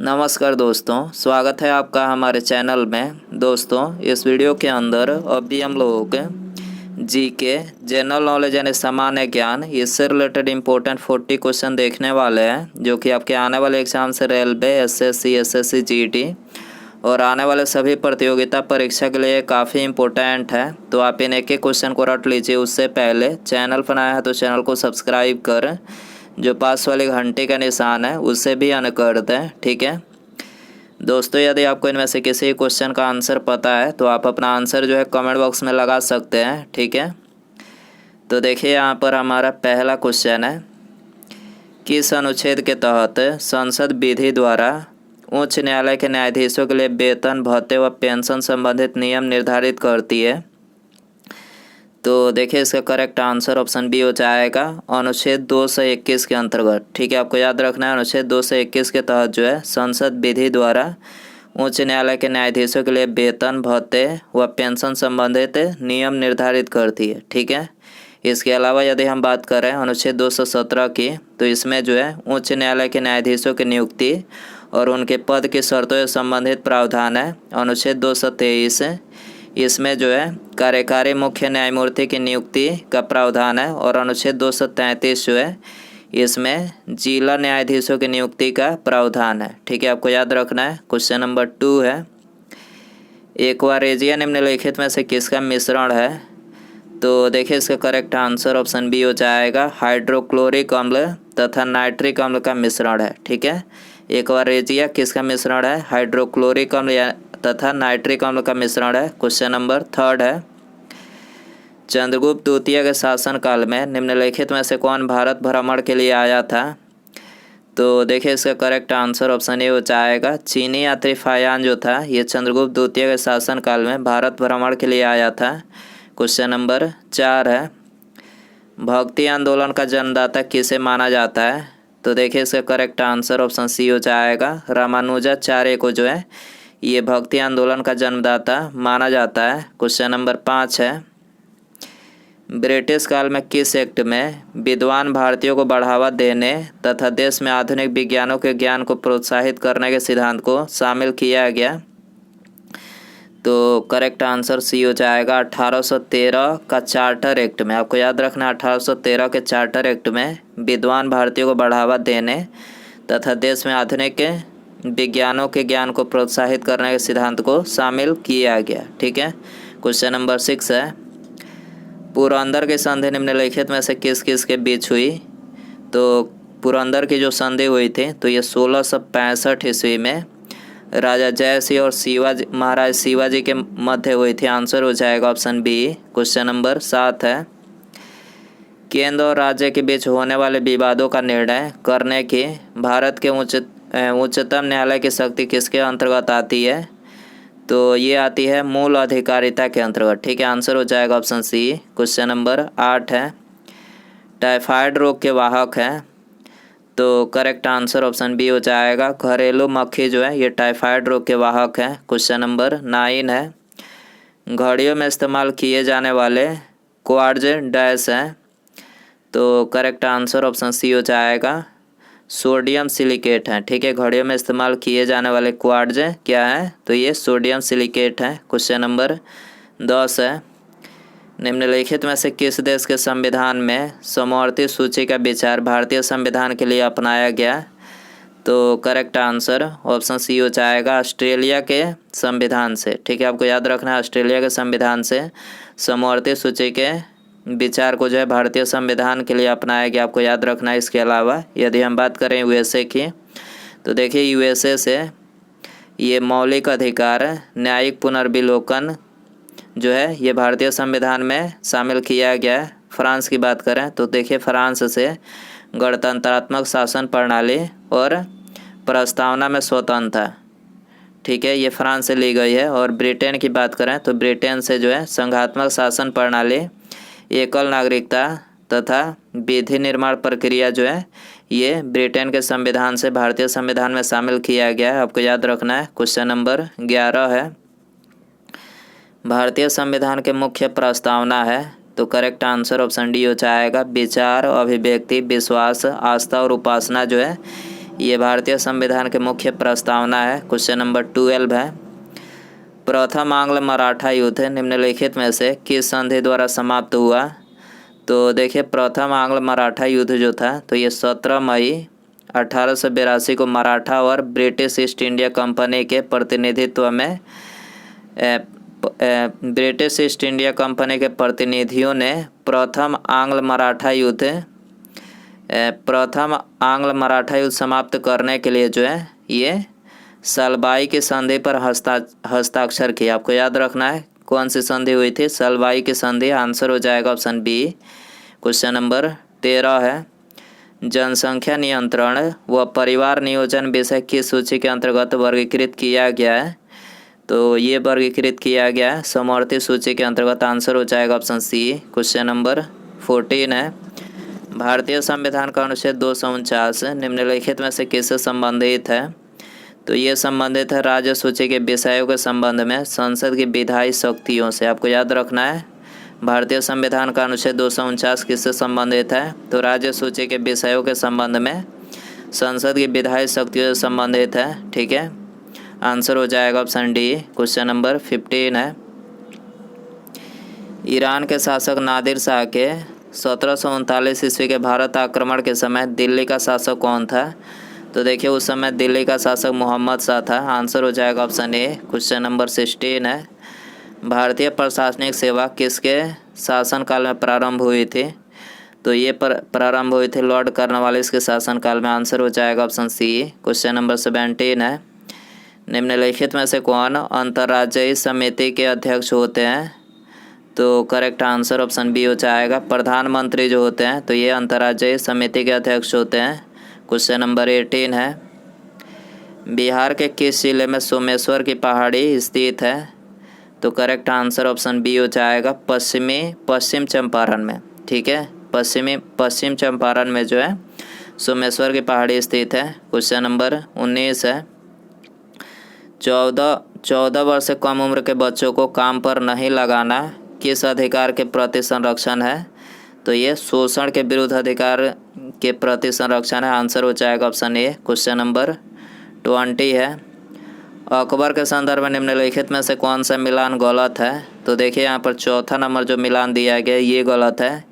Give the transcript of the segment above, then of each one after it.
नमस्कार दोस्तों, स्वागत है आपका हमारे चैनल में। दोस्तों, इस वीडियो के अंदर अभी हम लोग जीके जनरल नॉलेज यानी सामान्य ज्ञान इससे रिलेटेड इम्पोर्टेंट 40 क्वेश्चन देखने वाले हैं, जो कि आपके आने वाले एग्जाम से रेलवे, एसएससी, जीटी और आने वाले सभी प्रतियोगिता परीक्षा के लिए काफ़ी इम्पोर्टेंट है। तो आप इन एक एक क्वेश्चन को रट लीजिए। उससे पहले चैनल पर आया है तो चैनल को सब्सक्राइब कर जो पास वाले घंटे का निशान है उससे भी ऑन कर दें, ठीक है दोस्तों। यदि आपको इनमें से किसी क्वेश्चन का आंसर पता है तो आप अपना आंसर जो है कमेंट बॉक्स में लगा सकते हैं, ठीक है। तो देखिए यहाँ पर हमारा पहला क्वेश्चन है, किस अनुच्छेद के तहत संसद विधि द्वारा उच्च न्यायालय के न्यायाधीशों के लिए वेतन, भत्ते व पेंशन संबंधित नियम निर्धारित करती है। तो देखिए इसका करेक्ट आंसर ऑप्शन बी हो जाएगा अनुच्छेद 221 के अंतर्गत, ठीक है। आपको याद रखना है अनुच्छेद 221 के तहत जो है संसद विधि द्वारा उच्च न्यायालय के न्यायाधीशों के लिए वेतन, भत्ते व पेंशन संबंधित नियम निर्धारित करती है, ठीक है। इसके अलावा यदि हम बात करें अनुच्छेद 217 की, तो इसमें जो है उच्च न्यायालय के न्यायाधीशों की नियुक्ति और उनके पद की शर्तों से संबंधित प्रावधान है। अनुच्छेद 223 इसमें जो है कार्यकारी मुख्य न्यायमूर्ति की नियुक्ति का प्रावधान है। और अनुच्छेद 233 जो है इसमें जिला न्यायाधीशों की नियुक्ति का प्रावधान है, ठीक है। आपको याद रखना है। क्वेश्चन नंबर 2 है, एक्वारेजिया निम्नलिखित में से किसका मिश्रण है। तो देखिए इसका करेक्ट आंसर ऑप्शन बी हो जाएगा हाइड्रोक्लोरिक अम्ल तथा नाइट्रिक अम्ल का मिश्रण है, ठीक है। एक्वारेजिया किसका मिश्रण है, हाइड्रोक्लोरिक अम्ल तथा नाइट्रिक अम्ल का मिश्रण है। क्वेश्चन नंबर 3 है, चंद्रगुप्त द्वितीय के शासनकाल में निम्नलिखित में से कौन भारत भ्रमण के लिए आया था। तो देखिए इसका करेक्ट आंसर ऑप्शन ए हो जाएगा चीनी यात्री फायान जो था ये चंद्रगुप्त द्वितीय के शासनकाल में भारत भ्रमण के लिए आया था। क्वेश्चन नंबर 4 है, भक्ति आंदोलन का जन्मदाता किसे माना जाता है। तो देखिए इसका करेक्ट आंसर ऑप्शन सी हो जाएगा रामानुजाचार्य को जो है ये भक्ति आंदोलन का जन्मदाता माना जाता है। क्वेश्चन नंबर 5 है, ब्रिटिश काल में किस एक्ट में विद्वान भारतीयों को बढ़ावा देने तथा देश में आधुनिक विज्ञानों के ज्ञान को प्रोत्साहित करने के सिद्धांत को शामिल किया गया। तो करेक्ट आंसर सी हो जाएगा 1813 का चार्टर एक्ट में। आपको याद रखना 1813 के चार्टर एक्ट में विद्वान भारतीयों को बढ़ावा देने तथा देश में आधुनिक विज्ञानों के ज्ञान को प्रोत्साहित करने के सिद्धांत को शामिल किया गया, ठीक है। क्वेश्चन नंबर 6 है, पुरंदर की संधि निम्नलिखित में से किस किस के बीच हुई। तो पुरंदर की जो संधि हुई थी तो ये 1665 ईस्वी में राजा जय सिंह और महाराज शिवाजी के मध्य हुई थी। आंसर हो जाएगा ऑप्शन बी। क्वेश्चन नंबर 7 है, केंद्र और राज्य के बीच होने वाले विवादों का निर्णय करने की भारत के उच्चतम न्यायालय की शक्ति किसके अंतर्गत आती है। तो ये आती है मूल अधिकारिता के अंतर्गत, ठीक है। आंसर हो जाएगा ऑप्शन सी। क्वेश्चन नंबर 8 है, टाइफाइड रोग के वाहक हैं। तो करेक्ट आंसर ऑप्शन बी हो जाएगा घरेलू मक्खी जो है ये टाइफाइड रोग के वाहक हैं। क्वेश्चन नंबर 9 है, घड़ियों में इस्तेमाल किए जाने वाले क्वार्ट्ज डैश हैं। तो करेक्ट आंसर ऑप्शन सी हो जाएगा सोडियम सिलिकेट है, ठीक है। घड़ियों में इस्तेमाल किए जाने वाले क्वार्ट्ज क्या है, तो ये सोडियम सिलिकेट है। क्वेश्चन नंबर 10 है, निम्नलिखित में से किस देश के संविधान में समवर्ती सूची का विचार भारतीय संविधान के लिए अपनाया गया। तो करेक्ट आंसर ऑप्शन सी हो जाएगा ऑस्ट्रेलिया के संविधान से, ठीक है। आपको याद रखना है ऑस्ट्रेलिया के संविधान से समवर्ती सूची के विचार को जो है भारतीय संविधान के लिए अपनाया गया। आपको याद रखना है। इसके अलावा यदि हम बात करें यूएसए की, तो देखिए यूएसए से ये मौलिक अधिकार न्यायिक पुनर्विलोकन जो है ये भारतीय संविधान में शामिल किया गया है। फ्रांस की बात करें तो देखिए फ्रांस से गणतंत्रात्मक शासन प्रणाली और प्रस्तावना में स्वतंत्रता, ठीक है, ये फ्रांस से ली गई है। और ब्रिटेन की बात करें तो ब्रिटेन से जो है संघात्मक शासन प्रणाली, एकल नागरिकता तथा विधि निर्माण प्रक्रिया जो है ये ब्रिटेन के संविधान से भारतीय संविधान में शामिल किया गया है। आपको याद रखना है। क्वेश्चन नंबर 11 है, भारतीय संविधान के मुख्य प्रस्तावना है। तो करेक्ट आंसर ऑप्शन डी हो जाएगा विचार, अभिव्यक्ति, विश्वास, आस्था और उपासना जो है ये भारतीय संविधान के मुख्य प्रस्तावना है। क्वेश्चन नंबर 12 है, प्रथम आंग्ल मराठा युद्ध निम्नलिखित में से किस संधि द्वारा समाप्त हुआ? तो देखिए प्रथम आंग्ल मराठा युद्ध जो था तो ये 17 मई 1882 को मराठा और ब्रिटिश ईस्ट इंडिया कंपनी के प्रतिनिधित्व में ब्रिटिश ईस्ट इंडिया कंपनी के प्रतिनिधियों ने प्रथम आंग्ल मराठा युद्ध समाप्त करने के लिए जो है ये सलबाई की संधि पर हस्ताक्षर किया। आपको याद रखना है कौन सी संधि हुई थी? सलबाई की संधि। आंसर हो जाएगा ऑप्शन बी। क्वेश्चन नंबर 13 है, जनसंख्या नियंत्रण व परिवार नियोजन विषय किस सूची के अंतर्गत वर्गीकृत किया गया है? तो ये वर्गीकृत किया गया है समवर्ती सूची के अंतर्गत। आंसर हो जाएगा ऑप्शन सी। क्वेश्चन नंबर 14 है, भारतीय संविधान का अनुच्छेद 249 निम्नलिखित में से किससे संबंधित है? तो ये संबंधित है राज्य सूची के विषयों के संबंध में संसद की विधायी शक्तियों से। आपको याद रखना है भारतीय संविधान का अनुच्छेद 249 किससे संबंधित है? तो राज्य सूची के विषयों के संबंध में संसद की विधायी शक्तियों से संबंधित है। ठीक है, आंसर हो जाएगा ऑप्शन डी। क्वेश्चन नंबर 15 है, ईरान के शासक नादिर शाह के 1739 ईस्वी के भारत आक्रमण के समय दिल्ली का शासक कौन था? तो देखिए उस समय दिल्ली का शासक मोहम्मद शाह था। आंसर हो जाएगा ऑप्शन ए। क्वेश्चन नंबर 16 है, भारतीय प्रशासनिक सेवा किसके शासनकाल में प्रारंभ हुई थी? तो ये प्रारंभ हुई थी लॉर्ड कॉर्नवालिस के शासनकाल में। आंसर हो जाएगा ऑप्शन सी। क्वेश्चन नंबर 17 है, निम्नलिखित में से कौन अंतर्राज्यीय समिति के अध्यक्ष होते हैं? तो करेक्ट आंसर ऑप्शन बी हो जाएगा। प्रधानमंत्री जो होते हैं तो ये अंतर्राज्यीय समिति के अध्यक्ष होते हैं। क्वेश्चन नंबर 18 है, बिहार के किस जिले में सोमेश्वर की पहाड़ी स्थित है? तो करेक्ट आंसर ऑप्शन बी हो जाएगा पश्चिम चंपारण में। ठीक है, पश्चिम चंपारण में जो है सोमेश्वर की पहाड़ी स्थित है। क्वेश्चन नंबर 19 है, 14 वर्ष से कम उम्र के बच्चों को काम पर नहीं लगाना किस अधिकार के प्रति संरक्षण है? तो ये शोषण के विरुद्ध अधिकार के प्रति संरक्षण है। आंसर हो जाएगा ऑप्शन ए। क्वेश्चन नंबर 20 है, अकबर के संदर्भ में निम्नलिखित में से कौन सा मिलान गलत है? तो देखिए यहाँ पर चौथा नंबर जो मिलान दिया गया ये गलत है।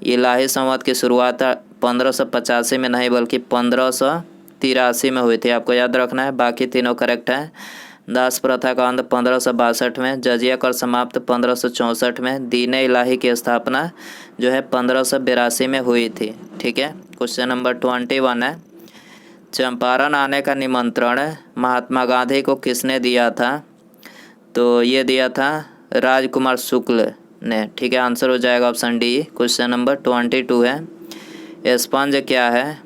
इलाही संवत की शुरुआत 1585 में नहीं बल्कि 1583 में हुई थी। आपको याद रखना है, बाकी तीनों करेक्ट है। दास प्रथा का अंत 1562 में, जजिया कर समाप्त 1564 में, दीन इलाही की स्थापना जो है 1582 में हुई थी। ठीक है, क्वेश्चन नंबर 21 है, चंपारण आने का निमंत्रण महात्मा गांधी को किसने दिया था? तो ये दिया था राजकुमार शुक्ल ने। ठीक है, आंसर हो जाएगा ऑप्शन डी। क्वेश्चन नंबर 22 है, स्पंज क्या है?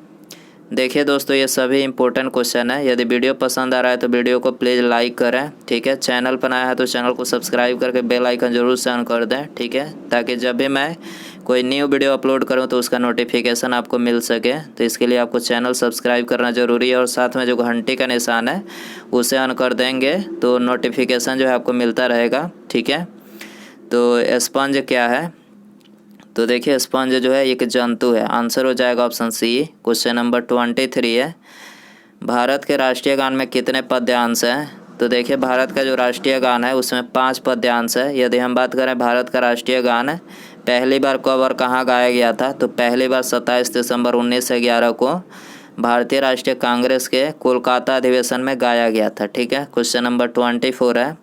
देखिए दोस्तों ये सभी इंपॉर्टेंट क्वेश्चन है। यदि वीडियो पसंद आ रहा है तो वीडियो को प्लीज़ लाइक करें। ठीक है, चैनल पर आया है तो चैनल को सब्सक्राइब करके बेल आइकन जरूर से ऑन कर दें। ठीक है, ताकि जब भी मैं कोई न्यू वीडियो अपलोड करूं तो उसका नोटिफिकेशन आपको मिल सके। तो इसके लिए आपको चैनल सब्सक्राइब करना ज़रूरी है और साथ में जो घंटी का निशान है उसे ऑन कर देंगे तो नोटिफिकेशन जो है आपको मिलता रहेगा। ठीक है, तो स्पंज क्या है? तो देखिए स्पंज जो है एक जंतु है। आंसर हो जाएगा ऑप्शन सी। क्वेश्चन नंबर 23 है, भारत के राष्ट्रीय गान में कितने पद्यांश हैं? तो देखिए भारत का जो राष्ट्रीय गान है उसमें 5 पद्यांश है। यदि हम बात करें भारत का राष्ट्रीय गान पहली बार कब और कहाँ गाया गया था? तो पहली बार 27 दिसंबर 1911 को भारतीय राष्ट्रीय कांग्रेस के कोलकाता अधिवेशन में गाया गया था। ठीक है, क्वेश्चन नंबर 24 है,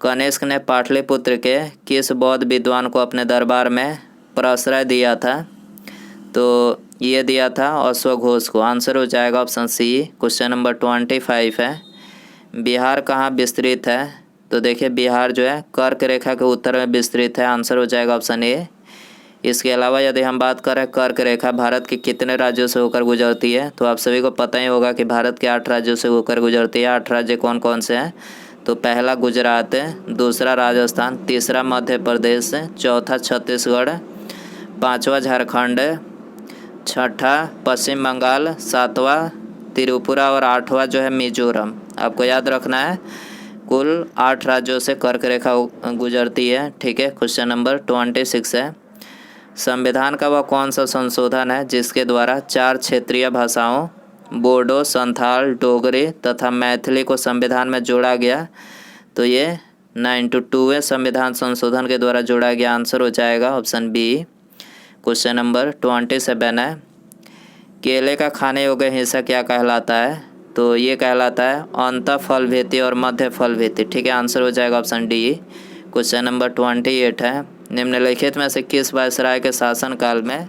कनिष्क ने पाटलिपुत्र के किस बौद्ध विद्वान को अपने दरबार में प्रश्रय दिया था? तो ये दिया था अश्वघोष को। आंसर हो जाएगा ऑप्शन सी। क्वेश्चन नंबर 25 है, बिहार कहाँ विस्तृत है? तो देखिए बिहार जो है कर्क रेखा के उत्तर में विस्तृत है। आंसर हो जाएगा ऑप्शन ए। इसके अलावा यदि हम बात करें कर्क रेखा भारत के कितने राज्यों से होकर गुजरती है? तो आप सभी को पता ही होगा कि भारत के 8 राज्यों से होकर गुजरती है। 8 राज्य कौन कौन से हैं? तो पहला गुजरात है, दूसरा राजस्थान, तीसरा मध्य प्रदेश, चौथा छत्तीसगढ़, 5वां झारखंड, 6ठा पश्चिम बंगाल, 7वां त्रिपुरा और 8वां जो है मिजोरम। आपको याद रखना है कुल 8 राज्यों से कर्क रेखा गुजरती है। ठीक है, क्वेश्चन नंबर 26 है, संविधान का वह कौन सा संशोधन है जिसके द्वारा 4 क्षेत्रीय भाषाओं बोडो, संथाल, डोगरी तथा मैथिली को संविधान में जोड़ा गया? तो ये 92वें संविधान संशोधन के द्वारा जोड़ा गया। आंसर हो जाएगा ऑप्शन बी। क्वेश्चन नंबर 27 है, केले का खाने योग्य हिस्सा क्या कहलाता है? तो ये कहलाता है अंत फल भीति और मध्य फल भीति। ठीक है, आंसर हो जाएगा ऑप्शन डी। क्वेश्चन नंबर 28 है, निम्नलिखित में से किस वायसराय के शासनकाल में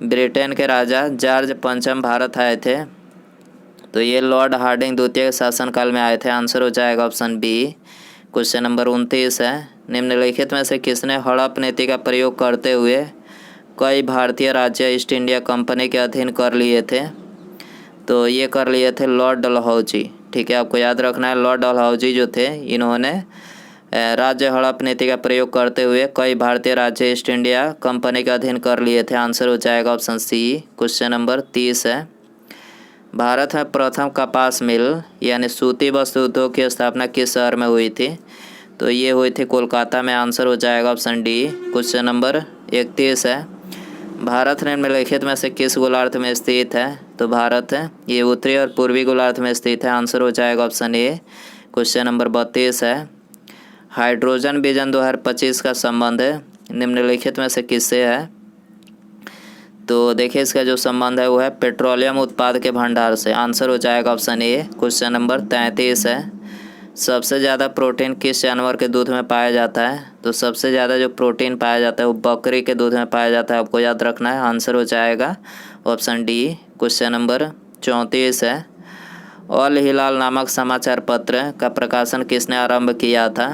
ब्रिटेन के राजा जॉर्ज पंचम भारत आए थे? तो ये लॉर्ड हार्डिंग द्वितीय के शासनकाल में आए थे। आंसर हो जाएगा ऑप्शन बी। क्वेश्चन नंबर 29 है, निम्नलिखित में से किसने हड़प नीति का प्रयोग करते हुए कई भारतीय राज्य ईस्ट इंडिया कंपनी के अधीन कर लिए थे? तो ये कर लिए थे लॉर्ड डलहौजी। ठीक है, आपको याद रखना है, लॉर्ड डलहौजी जो थे इन्होंने राज्य हड़प नीति का प्रयोग करते हुए कई भारतीय राज्य ईस्ट इंडिया कंपनी के अधीन कर लिए थे। आंसर हो जाएगा ऑप्शन सी। क्वेश्चन नंबर 30 है, भारत में प्रथम कपास मिल यानी सूती वस्त्र उद्योग की स्थापना किस शहर में हुई थी? तो ये हुई थी कोलकाता में। आंसर हो जाएगा ऑप्शन डी। क्वेश्चन नंबर 31 है, भारत निम्नलिखित में से किस गोलार्ध में स्थित है? तो भारत है ये उत्तरी और पूर्वी गोलार्ध में स्थित है। आंसर हो जाएगा ऑप्शन ए। क्वेश्चन नंबर 32 है, हाइड्रोजन विजन 2025 का संबंध निम्नलिखित में से किससे है? तो देखिए इसका जो संबंध है वो है पेट्रोलियम उत्पाद के भंडार से। आंसर हो जाएगा ऑप्शन ए। क्वेश्चन नंबर 33 है, सबसे ज़्यादा प्रोटीन किस जानवर के दूध में पाया जाता है? तो सबसे ज़्यादा जो प्रोटीन पाया जाता है वो बकरी के दूध में पाया जाता है, आपको याद रखना है। आंसर हो जाएगा ऑप्शन डी। क्वेश्चन नंबर 34 है, अल हिलाल नामक समाचार पत्र का प्रकाशन किसने आरंभ किया था?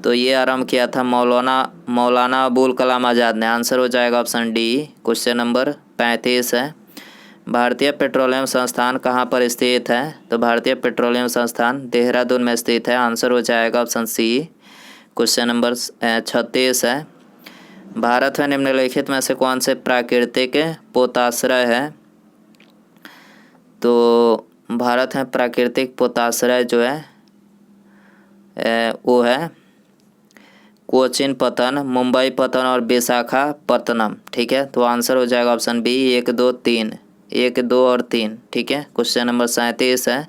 तो ये आरंभ किया था मौलाना अबुल कलाम आज़ाद ने। आंसर हो जाएगा ऑप्शन डी। क्वेश्चन नंबर 35 है, भारतीय पेट्रोलियम संस्थान कहाँ पर स्थित है? तो भारतीय पेट्रोलियम संस्थान देहरादून में स्थित है। आंसर हो जाएगा ऑप्शन सी। क्वेश्चन नंबर 36 है, भारत में निम्नलिखित में से कौन से प्राकृतिक पोताश्रय है? तो भारत में प्राकृतिक पोताश्रय जो है वो है कोचिन पतन, मुंबई पतन और विशाखापत्तनम। ठीक है, तो आंसर हो जाएगा ऑप्शन बी 1, 2, 3, 1, 2 और 3। ठीक है, क्वेश्चन नंबर 37 है,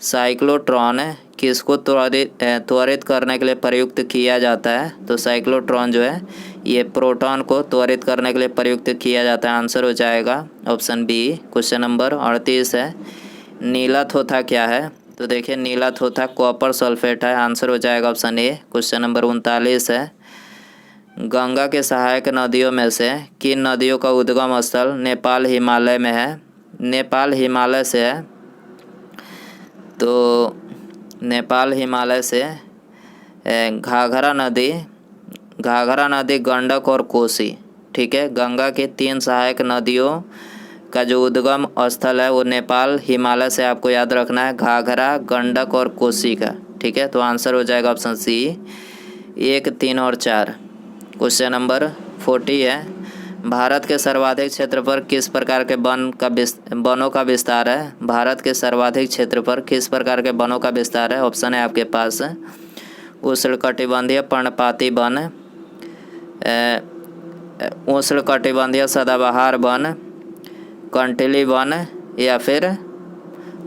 साइक्लोट्रॉन किसको त्वरित करने के लिए प्रयुक्त किया जाता है? तो साइक्लोट्रॉन जो है ये प्रोटॉन को त्वरित करने के लिए प्रयुक्त किया जाता है। आंसर हो जाएगा ऑप्शन बी। क्वेश्चन नंबर 38 है, नीला थोथा क्या है? तो देखिए नीला थोथा कॉपर सल्फेट है। आंसर हो जाएगा ऑप्शन ए। क्वेश्चन नंबर 39 है, गंगा के सहायक नदियों में से किन नदियों का उद्गम स्थल नेपाल हिमालय में है? नेपाल हिमालय से है, तो नेपाल हिमालय से घाघरा नदी, गंडक और कोसी। ठीक है, गंगा की 3 सहायक नदियों का जो उद्गम स्थल है वो नेपाल हिमालय से, आपको याद रखना है, घाघरा, गंडक और कोसी का। ठीक है, तो आंसर हो जाएगा ऑप्शन सी 1, 3 और 4। क्वेश्चन नंबर 40 है, भारत के सर्वाधिक क्षेत्र पर किस प्रकार के वनों का विस्तार है? भारत के सर्वाधिक क्षेत्र पर किस प्रकार के वनों का विस्तार है? ऑप्शन है आपके पास उष्णकटिबंधीय पर्णपाती वन, उष्णकटिबंधीय सदाबहार वन, कंटीली वन या फिर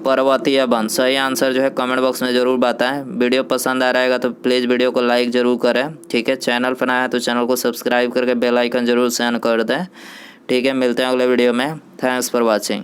पर्वतीय वन। सही आंसर जो है कमेंट बॉक्स में ज़रूर बताएं। वीडियो पसंद आ रहेगा तो प्लीज़ वीडियो को लाइक ज़रूर करें। ठीक है, चैनल पर नया है तो चैनल को सब्सक्राइब करके बेल आइकन ज़रूर सेंड कर दें। ठीक है, मिलते हैं अगले वीडियो में। Thanks for watching.